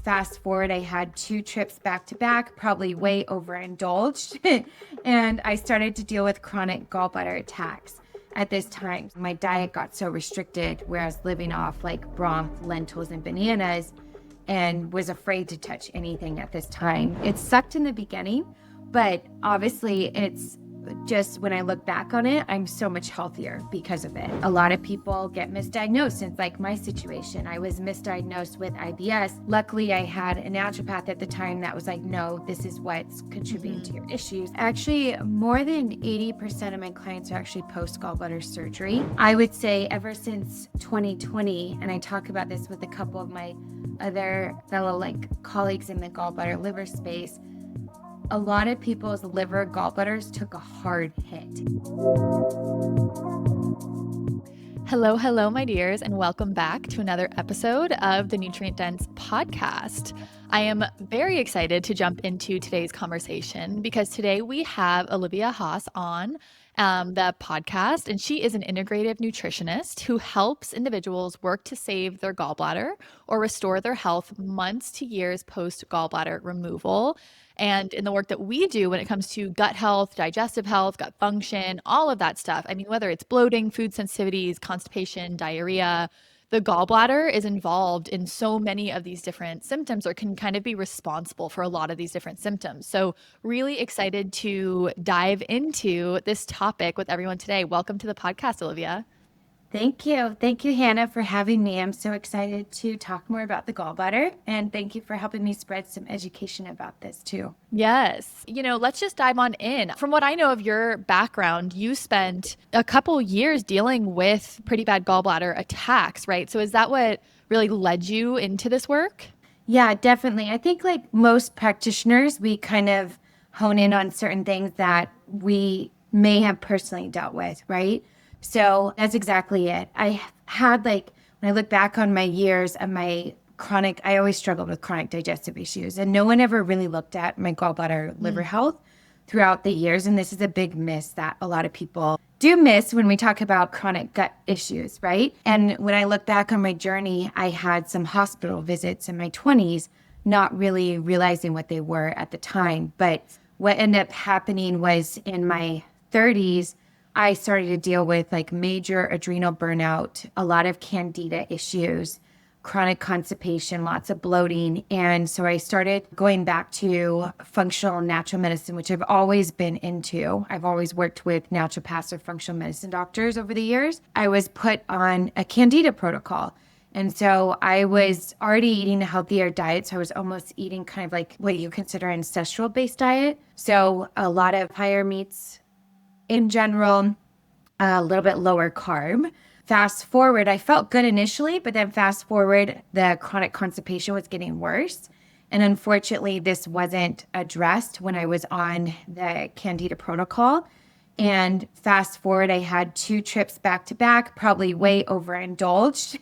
fast forward, I had 2 trips back to back, probably way overindulged. And I started to deal with chronic gallbladder attacks. At this time, my diet got so restricted where I was living off like broth, lentils, and bananas, and was afraid to touch anything at this time. It sucked in the beginning, but obviously it's just when I look back on it, I'm so much healthier because of it. A lot of people get misdiagnosed. It's like my situation. I was misdiagnosed with IBS. Luckily, I had a naturopath at the time that was like, no, this is what's contributing to your issues. Actually, more than 80% of my clients are actually post-gallbladder surgery. I would say ever since 2020, and I talk about this with a couple of my other fellow colleagues in the gallbladder liver space, a lot of people's liver gallbladders took a hard hit. Hello, my dears, and welcome back to another episode of the Nutrient Dense podcast. I am very excited to jump into today's conversation because today we have Olivia Haas on the podcast, and she is an integrative nutritionist who helps individuals work to save their gallbladder or restore their health months to years post gallbladder removal. And in the work that we do when it comes to gut health, digestive health, gut function, all of that stuff, I mean, whether it's bloating, food sensitivities, constipation, diarrhea, the gallbladder is involved in so many of these different symptoms, or can kind of be responsible for a lot of these different symptoms. So really excited to dive into this topic with everyone today. Welcome to the podcast, Olivia. Thank you. Thank you, Hannah, for having me. I'm so excited to talk more about the gallbladder, and thank you for helping me spread some education about this too. Yes. Let's just dive on in. From what I know of your background, you spent a couple years dealing with pretty bad gallbladder attacks, right? So is that what really led you into this work? Yeah, definitely. I think like most practitioners, we kind of hone in on certain things that we may have personally dealt with, right? So that's exactly it. I had when I look back on my years of my I always struggled with chronic digestive issues, and no one ever really looked at my gallbladder liver health throughout the years. And this is a big miss that a lot of people do miss when we talk about chronic gut issues, right? And when I look back on my journey, I had some hospital visits in my 20s, not really realizing what they were at the time. But what ended up happening was in my 30s, I started to deal with major adrenal burnout, a lot of candida issues, chronic constipation, lots of bloating. And so I started going back to functional natural medicine, which I've always been into. I've always worked with naturopaths or functional medicine doctors over the years. I was put on a candida protocol. And so I was already eating a healthier diet. So I was almost eating kind of like what you consider an ancestral-based diet. So a lot of higher meats, in general, a little bit lower carb. Fast forward, I felt good initially, but then fast forward, the chronic constipation was getting worse. And unfortunately, this wasn't addressed when I was on the Candida protocol. And fast forward, I had 2 trips back to back, probably way overindulged.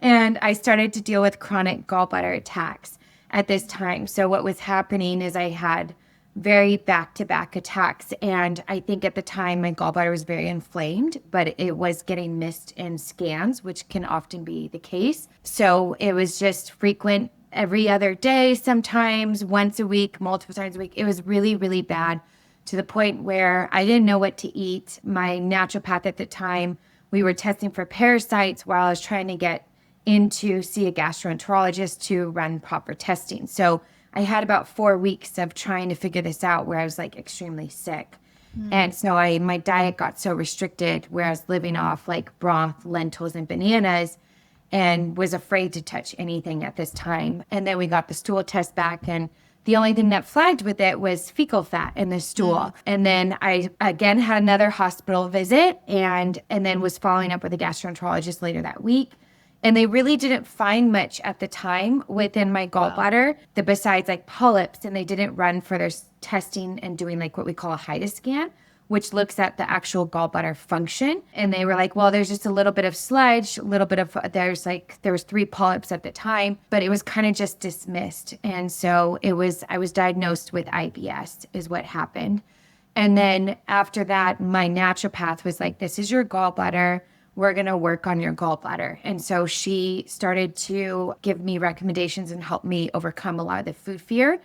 And I started to deal with chronic gallbladder attacks at this time. So what was happening is I had very back-to-back attacks. And I think at the time my gallbladder was very inflamed, but it was getting missed in scans, which can often be the case. So it was just frequent every other day, sometimes once a week, multiple times a week. It was really, really bad to the point where I didn't know what to eat. My naturopath at the time, we were testing for parasites while I was trying to get in to see a gastroenterologist to run proper testing. So I had about 4 weeks of trying to figure this out where I was extremely sick. And so my diet got so restricted where I was living off broth, lentils, and bananas, and was afraid to touch anything at this time. And then we got the stool test back, and the only thing that flagged with it was fecal fat in the stool. And then I again had another hospital visit and then was following up with a gastroenterologist later that week. And they really didn't find much at the time within my gallbladder besides polyps. And they didn't run further testing and doing what we call a HIDA scan, which looks at the actual gallbladder function. And they were well, there's just a little bit of sludge, a little bit of, there was 3 polyps at the time, but it was kind of just dismissed. And so I was diagnosed with IBS is what happened. And then after that, my naturopath was this is your gallbladder. we're going to work on your gallbladder. And so she started to give me recommendations and help me overcome a lot of the food fear.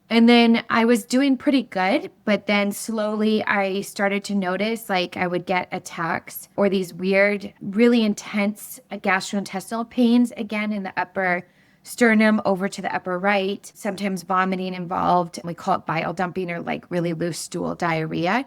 And then I was doing pretty good, but then slowly I started to notice like I would get attacks or these weird, really intense gastrointestinal pains, again in the upper sternum over to the upper right, sometimes vomiting involved. We call it bile dumping or like really loose stool diarrhea.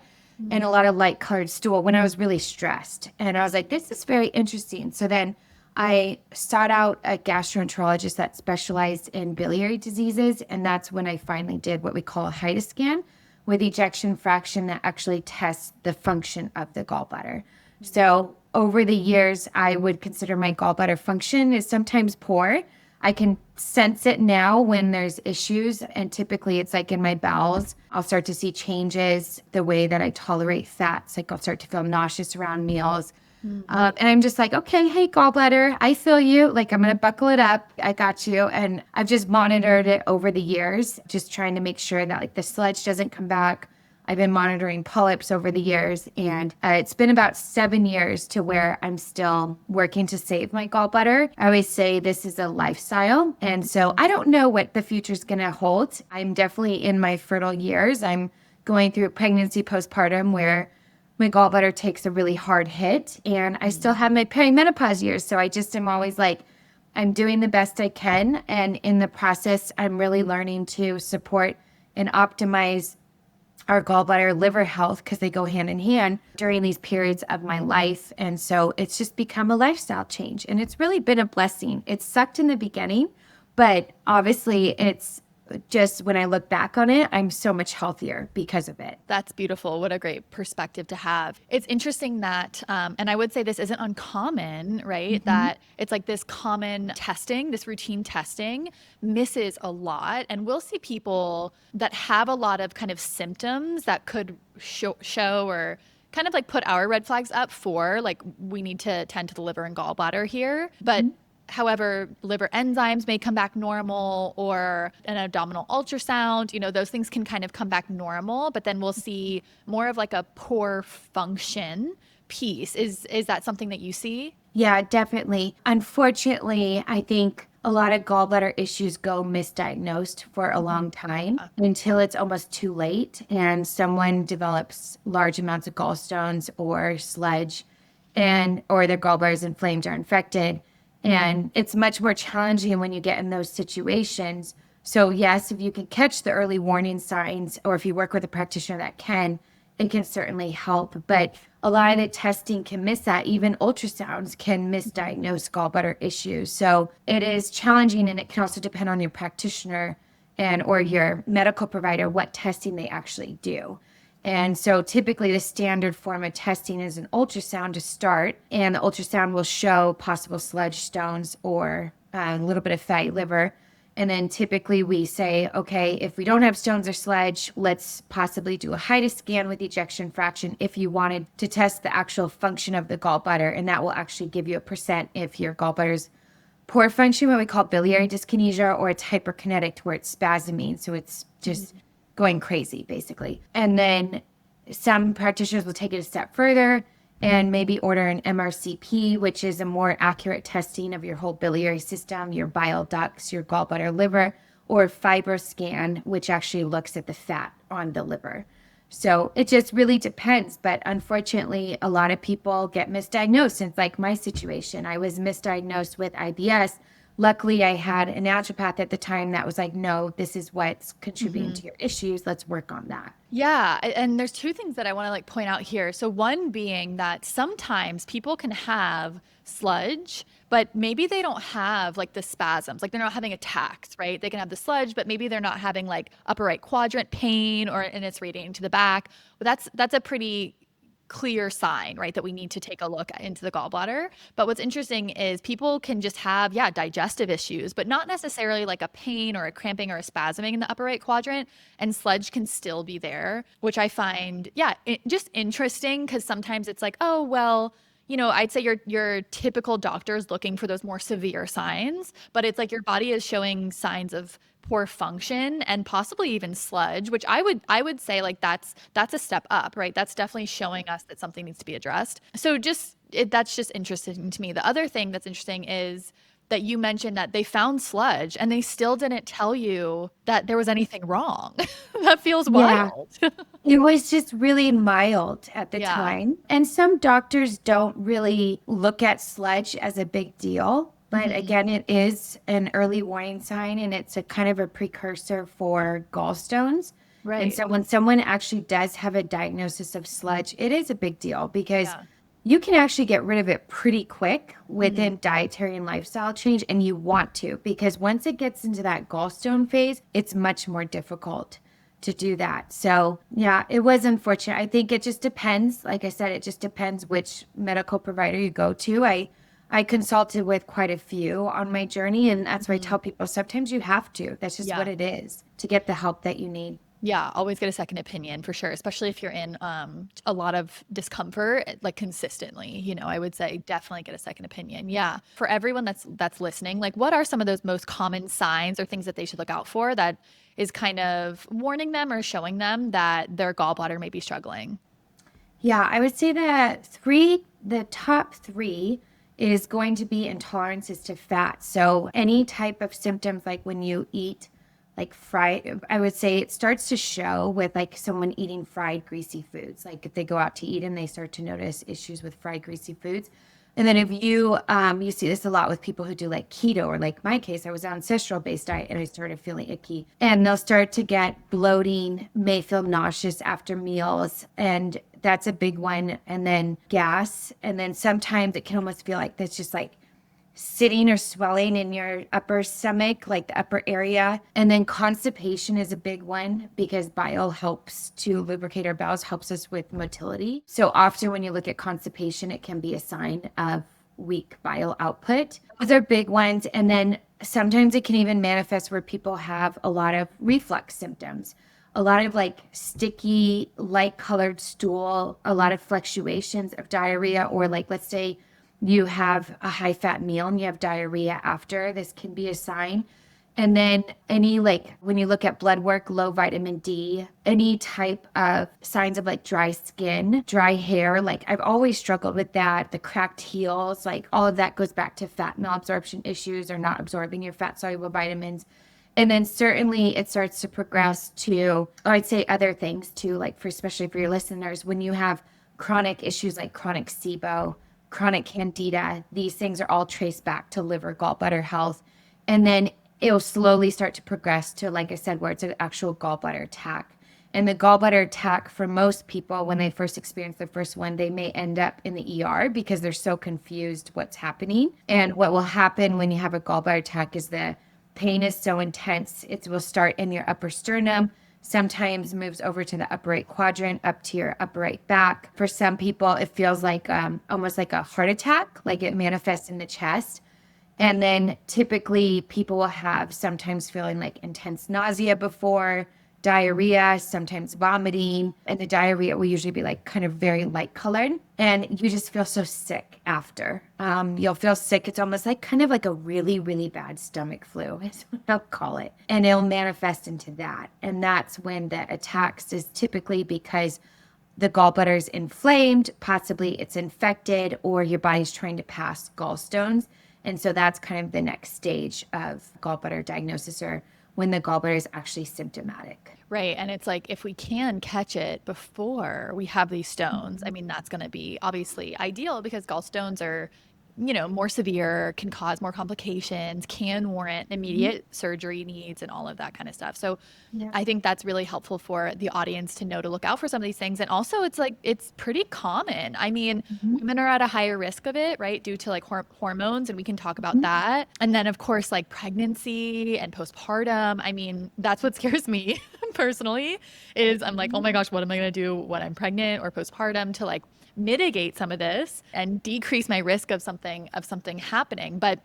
And a lot of light colored stool when I was really stressed. And I was like, this is very interesting. So then I sought out a gastroenterologist that specialized in biliary diseases. And that's when I finally did what we call a HIDA scan with ejection fraction that actually tests the function of the gallbladder. So over the years, I would consider my gallbladder function is sometimes poor. I can sense it now when there's issues, and typically it's like in my bowels. I'll start to see changes the way that I tolerate fats. Like I'll start to feel nauseous around meals. And I'm just like, okay, hey, gallbladder, I feel you. Like I'm going to buckle it up. I got you. And I've just monitored it over the years, just trying to make sure that like the sludge doesn't come back. I've been monitoring polyps over the years, and it's been about 7 years to where I'm still working to save my gallbladder. I always say this is a lifestyle, and so I don't know what the future is going to hold. I'm definitely in my fertile years. I'm going through pregnancy, postpartum, where my gallbladder takes a really hard hit, and I still have my perimenopause years, so I just am always like, I'm doing the best I can, and in the process, I'm really learning to support and optimize our gallbladder liver health because they go hand in hand during these periods of my life. And so it's just become a lifestyle change, and it's really been a blessing. It sucked in the beginning, but obviously it's just when I look back on it, I'm so much healthier because of it. That's beautiful. What a great perspective to have. It's interesting that, and I would say this isn't uncommon, right? That it's like this common testing, this routine testing misses a lot. And we'll see people that have a lot of kind of symptoms that could show or kind of like put our red flags up for like, we need to tend to the liver and gallbladder here. But however, liver enzymes may come back normal, or an abdominal ultrasound, those things can kind of come back normal, but then we'll see more of like a poor function piece. Is that something that you see? Yeah, definitely. Unfortunately, I think a lot of gallbladder issues go misdiagnosed for a long time until it's almost too late and someone develops large amounts of gallstones or sludge or their gallbladder is inflamed or infected. And it's much more challenging when you get in those situations. So yes, if you can catch the early warning signs, or if you work with a practitioner that can, it can certainly help. But a lot of the testing can miss that. Even ultrasounds can misdiagnose gallbladder issues. So it is challenging, and it can also depend on your practitioner or your medical provider, what testing they actually do. And so typically the standard form of testing is an ultrasound to start, and the ultrasound will show possible sludge stones or a little bit of fatty liver. And then typically we say, okay, if we don't have stones or sludge, let's possibly do a HIDA scan with ejection fraction if you wanted to test the actual function of the gallbladder. And that will actually give you a percent if your gallbladder's poor function, what we call biliary dyskinesia, or it's hyperkinetic where it's spasming. So it's just going crazy, basically. And then some practitioners will take it a step further and maybe order an MRCP, which is a more accurate testing of your whole biliary system, your bile ducts, your gallbladder, liver, or FibroScan, which actually looks at the fat on the liver. So it just really depends. But unfortunately, a lot of people get misdiagnosed. It's like my situation. I was misdiagnosed with IBS. Luckily, I had a naturopath at the time that was like, no, this is what's contributing to your issues. Let's work on that. Yeah. And there's two things that I want to like point out here. So one being that sometimes people can have sludge, but maybe they don't have like the spasms, like they're not having attacks, right? They can have the sludge, but maybe they're not having like upper right quadrant pain and it's radiating to the back. But that's a pretty clear sign, right, that we need to take a look into the gallbladder. But what's interesting is people can just have, digestive issues, but not necessarily like a pain or a cramping or a spasming in the upper right quadrant, and sludge can still be there, which I find, just interesting, because sometimes it's like, oh, well, I'd say your typical doctor is looking for those more severe signs, but it's like your body is showing signs of poor function and possibly even sludge, which I would say like that's a step up, right? That's definitely showing us that something needs to be addressed. So that's just interesting to me. The other thing that's interesting is that you mentioned that they found sludge and they still didn't tell you that there was anything wrong. That feels Yeah. wild. It was just really mild at the Yeah. time. And some doctors don't really look at sludge as a big deal. But Mhm. again, it is an early warning sign and it's a kind of a precursor for gallstones. And Right. so when someone actually does have a diagnosis of sludge, it is a big deal because Yeah. you can actually get rid of it pretty quick Mhm. within dietary and lifestyle change. And you want to, because once it gets into that gallstone phase, it's much more difficult to do that. So, yeah, it was unfortunate. I think it just depends. Like I said, it just depends which medical provider you go to. I consulted with quite a few on my journey, and that's why I Mhm. tell people sometimes you have to. That's just what Yeah. it is to get the help that you need. Yeah, always get a second opinion for sure, especially if you're in a lot of discomfort like consistently. I would say definitely get a second opinion. Yeah. For everyone that's listening, like what are some of those most common signs or things that they should look out for that is kind of warning them or showing them that their gallbladder may be struggling? Yeah, I would say the top three is going to be intolerances to fat. So any type of symptoms like when you eat like fried, I would say it starts to show with like someone eating fried greasy foods. Like if they go out to eat and they start to notice issues with fried greasy foods. And then if you see this a lot with people who do like keto or like my case, I was on ancestral based diet and I started feeling icky and they'll start to get bloating, may feel nauseous after meals. And that's a big one. And then gas. And then sometimes it can almost feel like that's just like sitting or swelling in your upper stomach, like the upper area. And then constipation is a big one because bile helps to lubricate our bowels, helps us with motility. So often when you look at constipation, it can be a sign of weak bile output. Those are big ones. And then sometimes it can even manifest where people have a lot of reflux symptoms, a lot of like sticky, light colored stool, a lot of fluctuations of diarrhea, or like, let's say, you have a high fat meal and you have diarrhea after, this can be a sign. And then any like when you look at blood work, low vitamin D, any type of signs of like dry skin, dry hair, like I've always struggled with that. The cracked heels, like all of that goes back to fat malabsorption issues or not absorbing your fat soluble vitamins. And then certainly it starts to progress to, or I'd say other things too, like for especially for your listeners, when you have chronic issues like chronic SIBO, chronic candida, these things are all traced back to liver gallbladder health. And then it'll slowly start to progress to, like I said, where it's an actual gallbladder attack. And the gallbladder attack for most people, when they first experience the first one, they may end up in the ER because they're so confused what's happening. And what will happen when you have a gallbladder attack is the pain is so intense, it will start in your upper sternum, sometimes moves over to the upper right quadrant, up to your upper right back. For some people, it feels like almost like a heart attack, like it manifests in the chest. And then typically people will have sometimes feeling like intense nausea before, diarrhea, sometimes vomiting. And the diarrhea will usually be like kind of very light colored. And you just feel so sick after. You'll feel sick. It's almost like kind of like a really, really bad stomach flu, is what I'll call it. And it'll manifest into that. And that's when the attacks is typically because the gallbladder is inflamed, possibly it's infected, or your body's trying to pass gallstones. And so that's kind of the next stage of gallbladder diagnosis or when the gallbladder is actually symptomatic. Right. And it's like if we can catch it before we have these stones, I mean, that's going to be obviously ideal because gallstones are, more severe, can cause more complications, can warrant immediate surgery needs and all of that kind of stuff. So Yeah. I think that's really helpful for the audience to know to look out for some of these things. And also, it's like, it's pretty common. I mean, women are at a higher risk of it, right? Due to like hormones, and we can talk about that. And then, of course, like pregnancy and postpartum. I mean, that's what scares me personally is I'm like, oh my gosh, what am I going to do when I'm pregnant or postpartum to like mitigate some of this and decrease my risk of something happening. But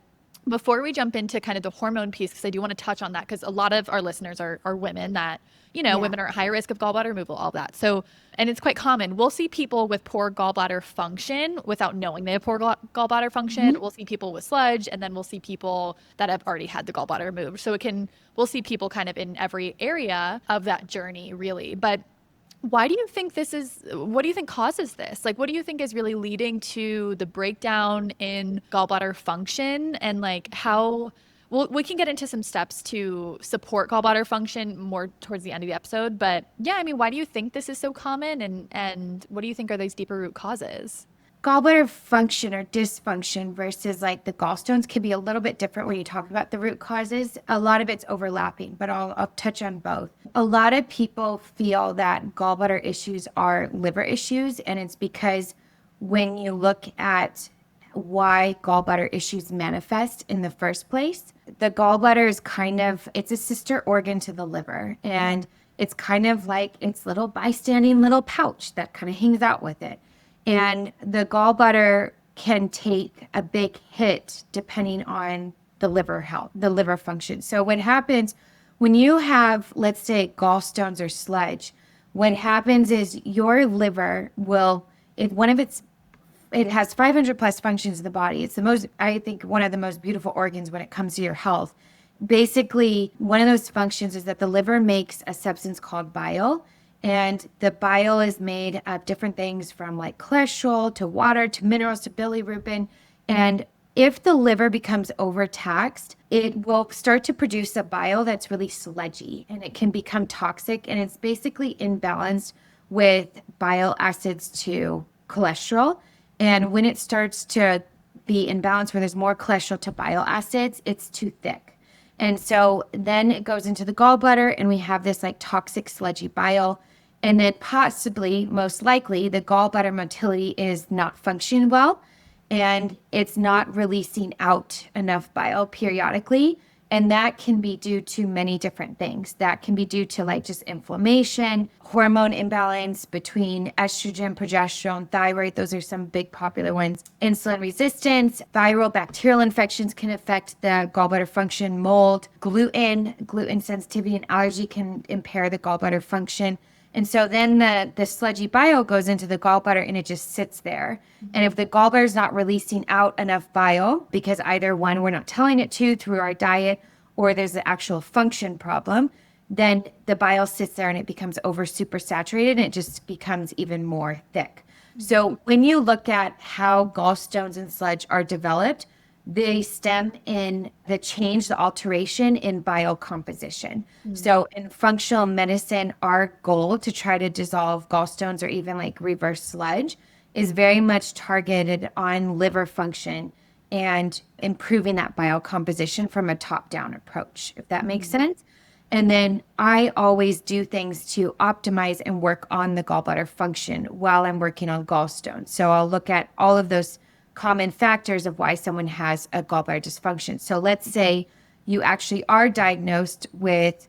Before we jump into kind of the hormone piece, because I do want to touch on that, because a lot of our listeners are women that, Yeah. women are at high risk of gallbladder removal, all that. So, and it's quite common. We'll see people with poor gallbladder function without knowing they have poor gallbladder function. Mhm. We'll see people with sludge, and then we'll see people that have already had the gallbladder removed. So we'll see people kind of in every area of that journey, really. But why do you think what do you think causes this? Like, what do you think is really leading to the breakdown in gallbladder function, and like how, well, we can get into some steps to support gallbladder function more towards the end of the episode. But yeah, I mean, why do you think this is so common, and what do you think are these deeper root causes? Gallbladder function or dysfunction versus like the gallstones can be a little bit different when you talk about the root causes. A lot of it's overlapping, but I'll touch on both. A lot of people feel that gallbladder issues are liver issues, and it's because when you look at why gallbladder issues manifest in the first place, the gallbladder is it's a sister organ to the liver, and it's kind of like its little bystanding little pouch that kind of hangs out with it. And the gallbladder can take a big hit depending on the liver health, the liver function. So what happens when you have, let's say, gallstones or sludge, what happens is your liver will, if one of its, it has 500 plus functions in the body. It's the most, I think, one of the most beautiful organs when it comes to your health. Basically, one of those functions is that the liver makes a substance called bile. And the bile is made of different things from like cholesterol to water to minerals to bilirubin. And if the liver becomes overtaxed, it will start to produce a bile that's really sludgy, and it can become toxic. And it's basically imbalanced with bile acids to cholesterol. And when it starts to be imbalanced, where there's more cholesterol to bile acids, it's too thick. And so then it goes into the gallbladder, and we have this like toxic sludgy bile. And then possibly, most likely, the gallbladder motility is not functioning well, and it's not releasing out enough bile periodically. And that can be due to many different things. That can be due to like just inflammation, hormone imbalance between estrogen, progesterone, thyroid. Those are some big popular ones. Insulin resistance, viral bacterial infections can affect the gallbladder function, mold, gluten sensitivity and allergy can impair the gallbladder function. And so then the sludgy bile goes into the gallbladder and it just sits there. And if the gallbladder is not releasing out enough bile, because either one, we're not telling it to through our diet, or there's an actual function problem, then the bile sits there and it becomes over super saturated and it just becomes even more thick. So when you look at how gallstones and sludge are developed, they stem in the alteration in bile composition. So in functional medicine, our goal to try to dissolve gallstones or even like reverse sludge is very much targeted on liver function and improving that bile composition from a top-down approach, if that makes sense. And then I always do things to optimize and work on the gallbladder function while I'm working on gallstones. So I'll look at all of those common factors of why someone has a gallbladder dysfunction. So let's say you actually are diagnosed with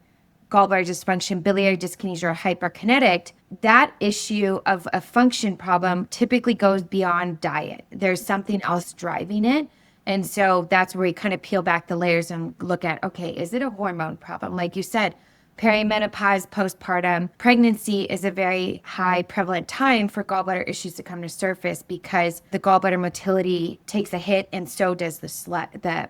gallbladder dysfunction, biliary dyskinesia, or hyperkinetic. That issue of a function problem typically goes beyond diet. There's something else driving it. And so that's where we kind of peel back the layers and look at, okay, is it a hormone problem? Like you said, perimenopause, postpartum, pregnancy is a very high prevalent time for gallbladder issues to come to surface because the gallbladder motility takes a hit, and so does the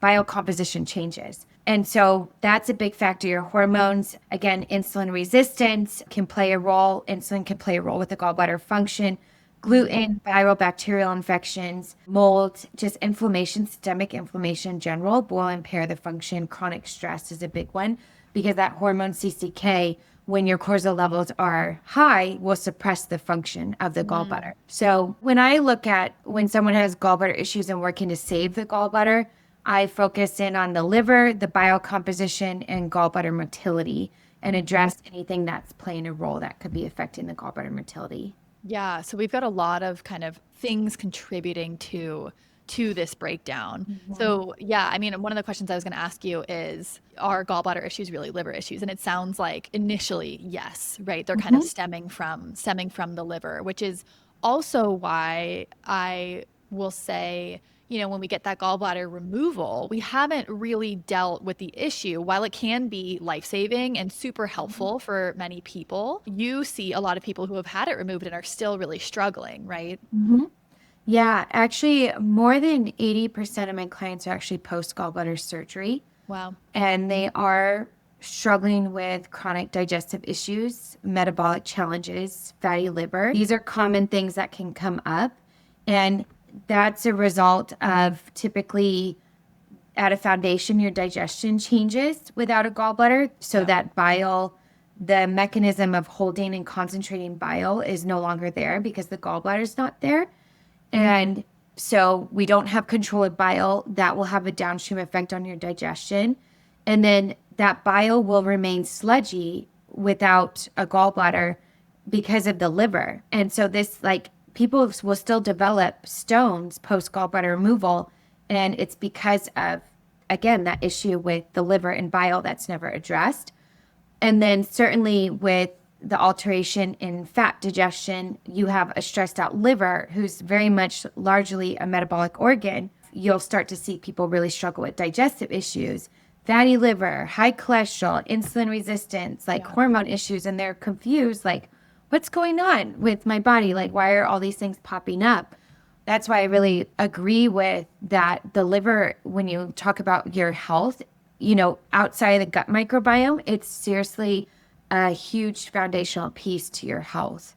bile composition changes. And so that's a big factor. Your hormones, again, insulin resistance can play a role. Insulin can play a role with the gallbladder function. Gluten, viral bacterial infections, mold, just inflammation, systemic inflammation in general will impair the function. Chronic stress is a big one because that hormone CCK, when your cortisol levels are high, will suppress the function of the gallbladder. So when I look at when someone has gallbladder issues and working to save the gallbladder, I focus in on the liver, the bile composition, and gallbladder motility, and address anything that's playing a role that could be affecting the gallbladder motility. Yeah, so we've got a lot of kind of things contributing to this breakdown. So yeah, I mean, one of the questions I was going to ask you is, are gallbladder issues really liver issues? And it sounds like initially, yes, right? They're kind of stemming from the liver, which is also why I will say, when we get that gallbladder removal, we haven't really dealt with the issue. While it can be life-saving and super helpful for many people, you see a lot of people who have had it removed and are still really struggling, right? Mm-hmm. Yeah, actually, more than 80% of my clients are actually post gallbladder surgery, Wow. and they are struggling with chronic digestive issues, metabolic challenges, fatty liver. These are common things that can come up, and that's a result of typically at a foundation, your digestion changes without a gallbladder. So that bile, the mechanism of holding and concentrating bile is no longer there because the gallbladder is not there. And so we don't have control of bile. That will have a downstream effect on your digestion. And then that bile will remain sludgy without a gallbladder because of the liver. And so this, like, people will still develop stones post gallbladder removal. And it's because of, again, that issue with the liver and bile that's never addressed. And then certainly with the alteration in fat digestion, you have a stressed out liver who's very much largely a metabolic organ. You'll start to see people really struggle with digestive issues, fatty liver, high cholesterol, insulin resistance, like hormone issues. And they're confused, like, what's going on with my body? Like, why are all these things popping up? That's why I really agree with that. The liver, when you talk about your health, outside of the gut microbiome, it's seriously a huge foundational piece to your health.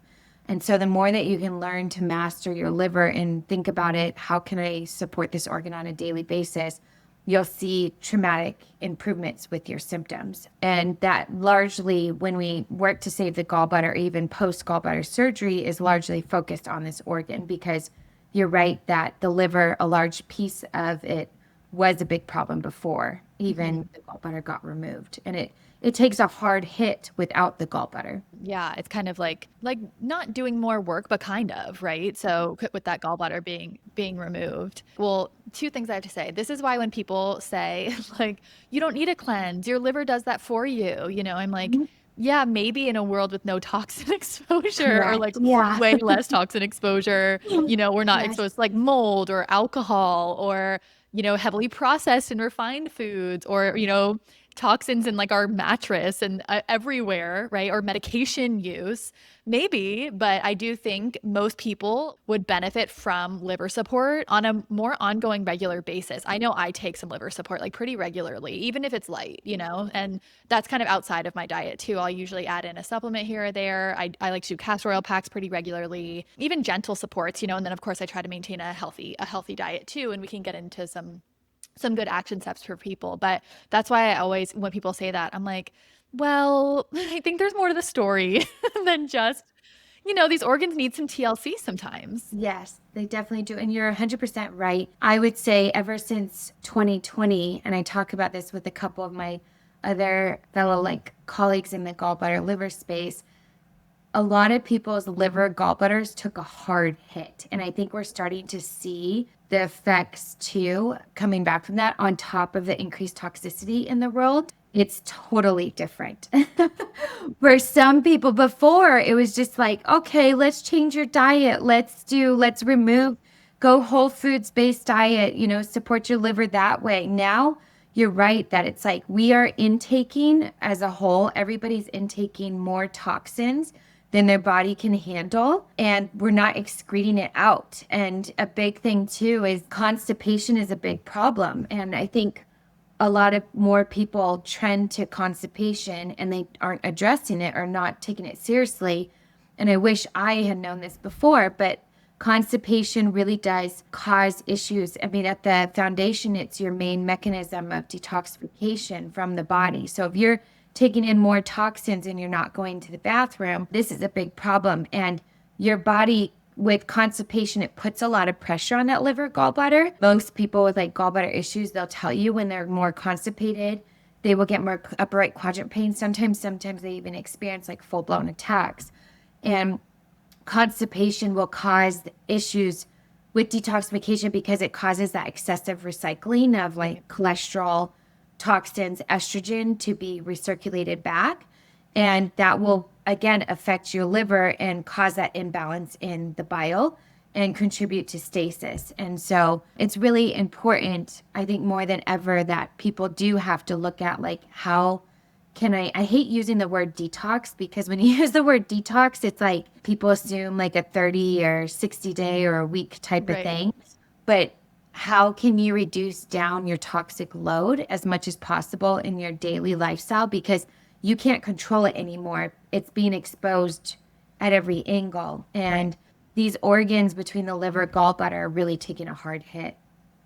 And so the more that you can learn to master your liver and think about it, how can I support this organ on a daily basis, you'll see traumatic improvements with your symptoms. And that largely, when we work to save the gallbladder, or even post gallbladder surgery, is largely focused on this organ, because you're right that the liver, a large piece of it, was a big problem before even the gallbladder got removed. And it takes a hard hit without the gallbladder. Yeah, it's kind of like not doing more work, but kind of, right? So with that gallbladder being removed. Well, two things I have to say. This is why when people say like, you don't need a cleanse, your liver does that for you, I'm like, yeah, maybe in a world with no toxin exposure or like way less toxin exposure, we're not exposed to like mold or alcohol or, heavily processed and refined foods or, toxins in like our mattress and everywhere, right? Or medication use, maybe. But I do think most people would benefit from liver support on a more ongoing, regular basis. I know I take some liver support like pretty regularly, even if it's light, and that's kind of outside of my diet too. I'll usually add in a supplement here or there. I like to do castor oil packs pretty regularly, even gentle supports, and then of course I try to maintain a healthy diet too. And we can get into some good action steps for people. But that's why I always, when people say that, I'm like, well, I think there's more to the story than just, these organs need some TLC sometimes. Yes, they definitely do. And you're 100% right. I would say ever since 2020, and I talk about this with a couple of my other fellow colleagues in the gallbladder liver space, a lot of people's liver gallbladders took a hard hit. And I think we're starting to see the effects too, coming back from that, on top of the increased toxicity in the world. It's totally different. For some people before, it was just like, okay, let's change your diet. Let's remove, go whole foods based diet, support your liver that way. Now you're right that it's like we are intaking as a whole, everybody's intaking more toxins than their body can handle, and we're not excreting it out. And a big thing too is constipation is a big problem. And I think a lot of more people trend to constipation and they aren't addressing it or not taking it seriously. And I wish I had known this before, but constipation really does cause issues. I mean, at the foundation, it's your main mechanism of detoxification from the body. So if you're taking in more toxins and you're not going to the bathroom, this is a big problem. And your body, with constipation, it puts a lot of pressure on that liver gallbladder. Most people with gallbladder issues, they'll tell you when they're more constipated, they will get more upper right quadrant pain. Sometimes they even experience full-blown attacks. And constipation will cause issues with detoxification because it causes that excessive recycling of cholesterol, toxins, estrogen to be recirculated back. And that will, again, affect your liver and cause that imbalance in the bile. and contribute to stasis. And so it's really important, I think more than ever, that people do have to look at like, how can I hate using the word detox, because when you use the word detox, it's like people assume like a 30 or 60 day or a week type of thing. But how can you reduce down your toxic load as much as possible in your daily lifestyle? Because you can't control it anymore. It's being exposed at every angle. And these organs between the liver, gallbladder are really taking a hard hit.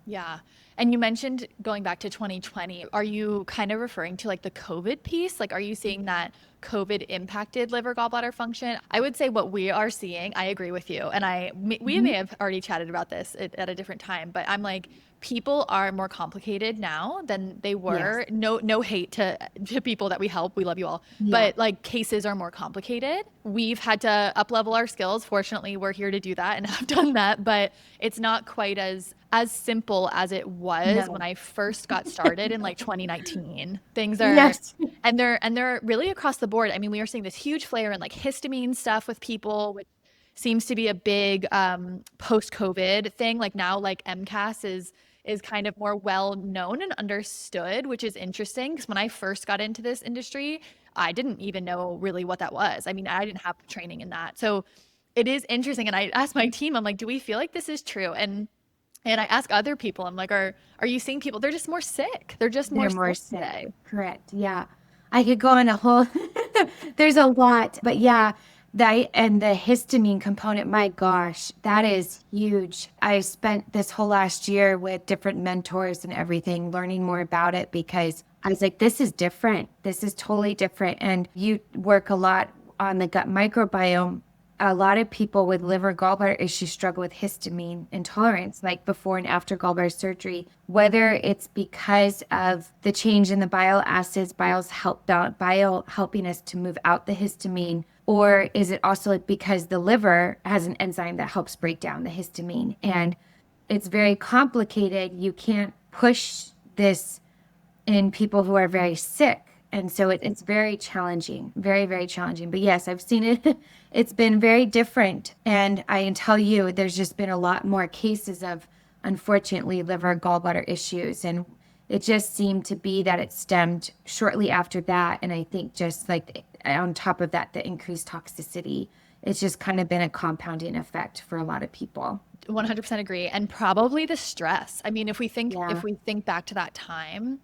Yeah. And you mentioned going back to 2020. Are you kind of referring to like the COVID piece? Like, are you seeing that COVID impacted liver gallbladder function? I would say what we are seeing, I agree with you. And we may have already chatted about this at a different time, but I'm like, people are more complicated now than they were. Yes. No hate to people that we help. We love you all. Yeah. But like, cases are more complicated. We've had to up level our skills. Fortunately, we're here to do that and have done that, but it's not quite as simple as it was when I first got started in like 2019. Things are Yes. and they're really across the board. I mean, we are seeing this huge flare in like histamine stuff with people, which seems to be a big post-COVID thing. Like now, like MCAS is kind of more well known and understood, which is interesting because when I first got into this industry, I didn't even know really what that was. I mean, I didn't have training in that. So it is interesting. And I asked my team, I'm like, do we feel like this is true? And I ask other people, I'm like, are you seeing people? They're just more sick. They're just more sick today. Correct. Yeah. I could go on a whole, there's a lot, but yeah, and the histamine component, my gosh, that is huge. I spent this whole last year with different mentors and everything, learning more about it, because I was like, this is different. This is totally different. And you work a lot on the gut microbiome. A lot of people with liver gallbladder issues struggle with histamine intolerance, like before and after gallbladder surgery, whether it's because of the change in the bile acids, bile helping us to move out the histamine, or is it also because the liver has an enzyme that helps break down the histamine? And it's very complicated. You can't push this in people who are very sick. And so it's very challenging, very, very challenging. But yes, I've seen it. It's been very different. And I can tell you, there's just been a lot more cases of, unfortunately, liver gallbladder issues. And it just seemed to be that it stemmed shortly after that. And I think just like on top of that, the increased toxicity, it's just kind of been a compounding effect for a lot of people. 100% agree. And probably the stress. I mean, if we think back to that time,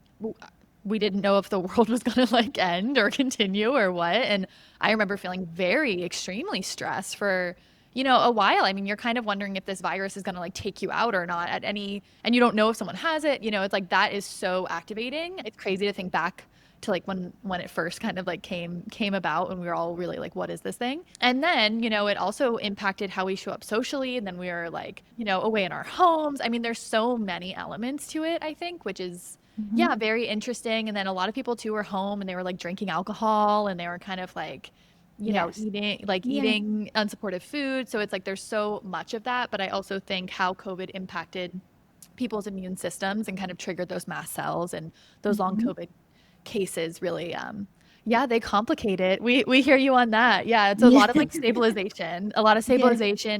we didn't know if the world was going to like end or continue or what. And I remember feeling very extremely stressed for, a while. I mean, you're kind of wondering if this virus is going to like take you out or not and you don't know if someone has it, it's like, that is so activating. It's crazy to think back to like when it first kind of like came about and we were all really like, what is this thing? And then, it also impacted how we show up socially. And then we were like, away in our homes. I mean, there's so many elements to it, I think, which is, yeah, very interesting. And then a lot of people too were home and they were like drinking alcohol and they were kind of like, eating unsupportive food. So it's like, there's so much of that. But I also think how COVID impacted people's immune systems and kind of triggered those mast cells and those long COVID cases really, they complicate it. We hear you on that. Yeah. It's a lot of like stabilization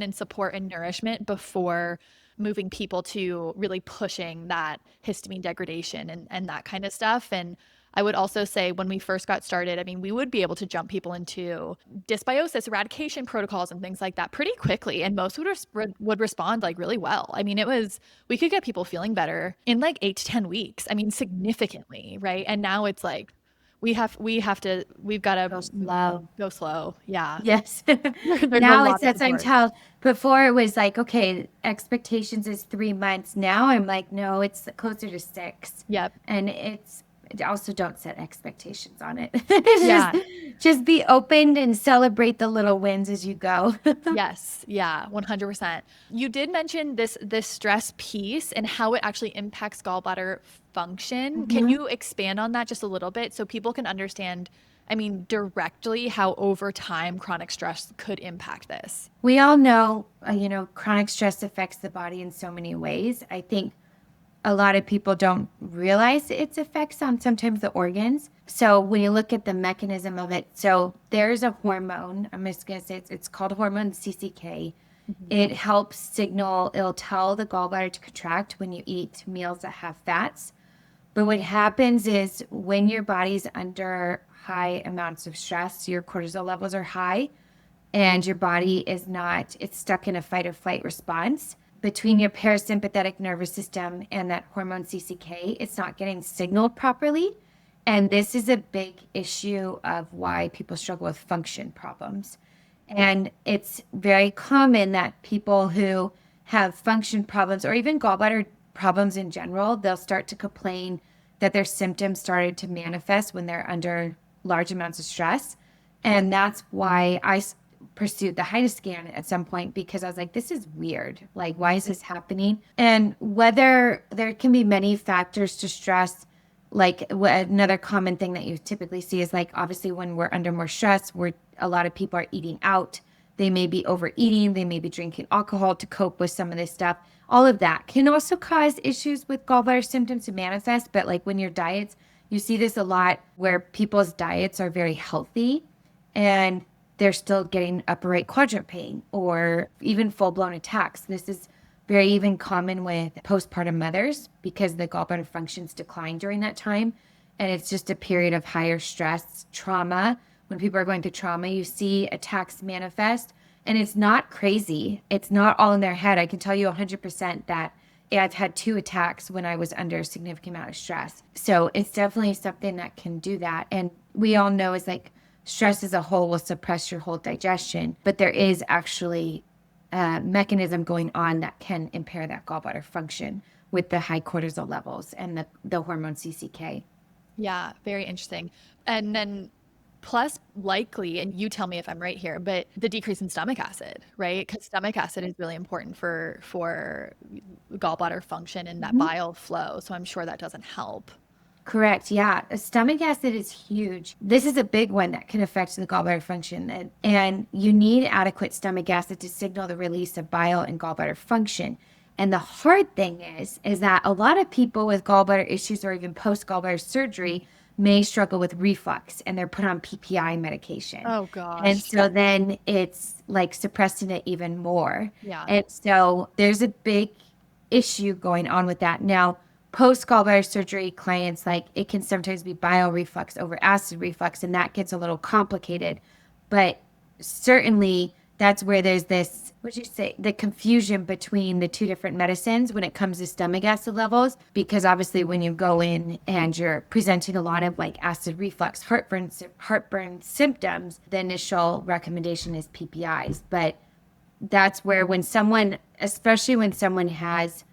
and support and nourishment before moving people to really pushing that histamine degradation and that kind of stuff. And I would also say when we first got started, I mean, we would be able to jump people into dysbiosis eradication protocols and things like that pretty quickly. And most would respond like really well. I mean, we could get people feeling better in like 8 to 10 weeks. I mean, significantly, right? And now it's like, we've got to go slow. Yeah. Yes. Now it's as I'm told. Before it was like, okay, expectations is 3 months. Now I'm like, no, it's closer to 6. Yep. And also don't set expectations on it. Yeah. Just be open and celebrate the little wins as you go. Yes. Yeah. 100%. You did mention this stress piece and how it actually impacts gallbladder function. Can you expand on that just a little bit so people can understand, I mean, directly how over time chronic stress could impact this? We all know, chronic stress affects the body in so many ways. I think a lot of people don't realize its effects on sometimes the organs. So when you look at the mechanism of it, so there's a hormone, I'm just going to say it's called hormone CCK. It helps signal, it'll tell the gallbladder to contract when you eat meals that have fats. But what happens is when your body's under high amounts of stress, your cortisol levels are high, and your body is not, it's stuck in a fight or flight response. Between your parasympathetic nervous system and that hormone CCK, it's not getting signaled properly. And this is a big issue of why people struggle with function problems. And it's very common that people who have function problems or even gallbladder problems in general, they'll start to complain that their symptoms started to manifest when they're under large amounts of stress. And that's why I pursued the HIDA scan at some point, because I was like, this is weird. Like, why is this happening? And whether there can be many factors to stress, like another common thing that you typically see is like, obviously when we're under more stress, a lot of people are eating out. They may be overeating. They may be drinking alcohol to cope with some of this stuff. All of that can also cause issues with gallbladder symptoms to manifest. But like when your diets, you see this a lot where people's diets are very healthy and they're still getting upper right quadrant pain or even full-blown attacks. This is very even common with postpartum mothers because the gallbladder functions decline during that time. And it's just a period of higher stress, trauma. When people are going through trauma, you see attacks manifest. And it's not crazy. It's not all in their head. I can tell you 100% that I've had 2 attacks when I was under a significant amount of stress. So it's definitely something that can do that. And we all know is like stress as a whole will suppress your whole digestion. But there is actually a mechanism going on that can impair that gallbladder function with the high cortisol levels and the hormone CCK. Yeah, very interesting. And then plus likely, and you tell me if I'm right here, but the decrease in stomach acid, right? Because stomach acid is really important for gallbladder function and that bile flow. So I'm sure that doesn't help. Correct. Yeah. Stomach acid is huge. This is a big one that can affect the gallbladder function. And you need adequate stomach acid to signal the release of bile and gallbladder function. And the hard thing is that a lot of people with gallbladder issues or even post gallbladder surgery may struggle with reflux and they're put on PPI medication. Oh gosh. And so then it's like suppressing it even more. Yeah. And so there's a big issue going on with that. Now, post gallbladder surgery clients, like it can sometimes be bile reflux over acid reflux, and that gets a little complicated. But certainly that's where there's this, what'd you say, the confusion between the 2 different medicines when it comes to stomach acid levels. Because obviously when you go in and you're presenting a lot of like acid reflux, heartburn symptoms, the initial recommendation is PPIs. But that's where when someone, especially when someone has